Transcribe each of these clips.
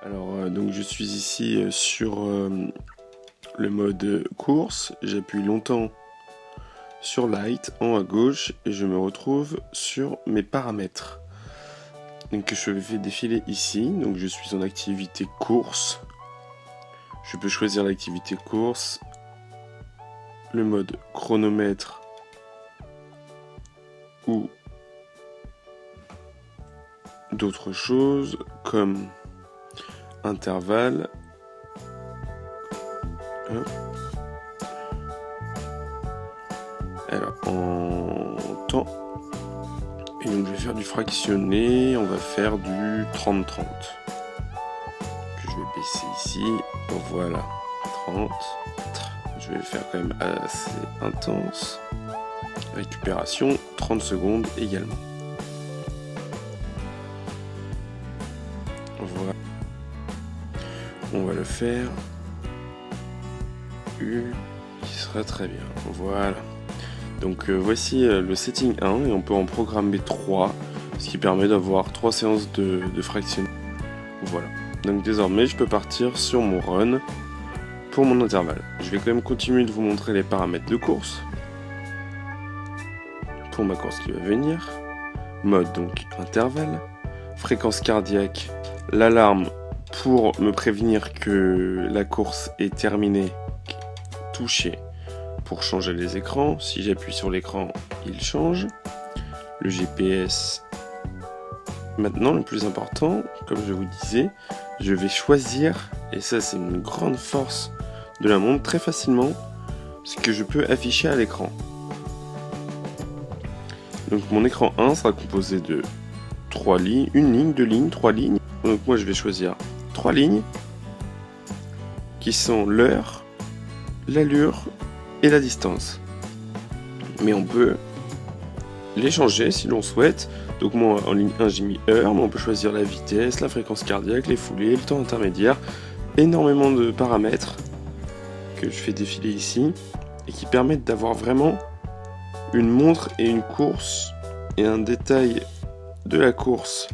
Alors, donc je suis ici sur le mode course. J'appuie longtemps sur Light en haut à gauche et je me retrouve sur mes paramètres. Donc je vais défiler ici. Donc je suis en activité course. Je peux choisir l'activité course, le mode chronomètre ou d'autres choses comme intervalle. Hop. Alors en temps. Et donc je vais faire du fractionné, on va faire du 30-30. Que je vais baisser ici. Voilà. 30. Je vais faire quand même assez intense. Récupération, 30 secondes également. Voilà. On va le faire. Qui sera très bien. Voilà. Donc voici le setting 1 et on peut en programmer 3, ce qui permet d'avoir 3 séances de fractionné. Voilà. Donc désormais je peux partir sur mon run pour mon intervalle. Je vais quand même continuer de vous montrer les paramètres de course. Pour ma course qui va venir. Mode donc intervalle. Fréquence cardiaque. L'alarme pour me prévenir que la course est terminée. Touché pour changer les écrans. Si j'appuie sur l'écran, il change. Le GPS. Maintenant, le plus important, comme je vous disais, je vais choisir, et ça c'est une grande force de la montre, très facilement, ce que je peux afficher à l'écran. Donc mon écran 1 sera composé de 3 lignes, une ligne, 2 lignes, 3 lignes. Donc moi je vais choisir 3 lignes qui sont l'heure, l'allure et la distance. Mais on peut les changer si l'on souhaite. Donc moi en ligne 1 j'ai mis heure, mais on peut choisir la vitesse, la fréquence cardiaque, les foulées, le temps intermédiaire. Énormément de paramètres que je fais défiler ici et qui permettent d'avoir vraiment une montre et une course et un détail de la course.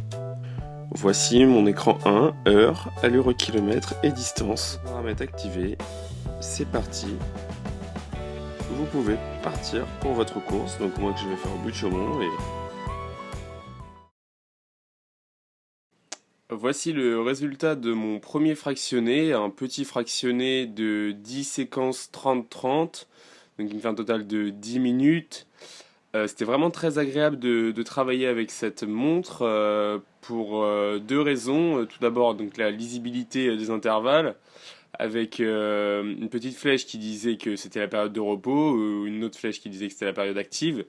Voici mon écran 1, heure, allure au kilomètre et distance. Paramètres activés, c'est parti. Vous pouvez partir pour votre course, donc moi que je vais faire au bout de Chaumont et... Voici le résultat de mon premier fractionné, un petit fractionné de 10 séquences 30-30, donc il me fait un total de 10 minutes. C'était vraiment très agréable de travailler avec cette montre pour deux raisons. Tout d'abord, donc la lisibilité des intervalles, avec une petite flèche qui disait que c'était la période de repos, ou une autre flèche qui disait que c'était la période active.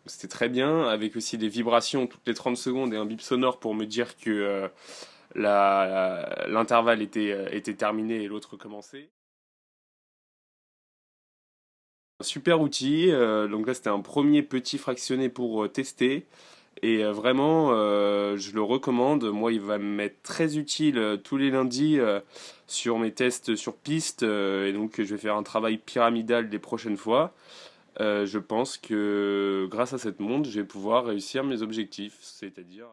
C'était très bien, avec aussi des vibrations toutes les 30 secondes et un bip sonore pour me dire que l'intervalle était terminé et l'autre commençait. Un super outil, donc là c'était un premier petit fractionné pour tester. Et vraiment, je le recommande. Moi, il va m'être très utile tous les lundis sur mes tests sur piste. Et donc, je vais faire un travail pyramidal les prochaines fois. Je pense que grâce à cette montre, je vais pouvoir réussir mes objectifs. C'est-à-dire...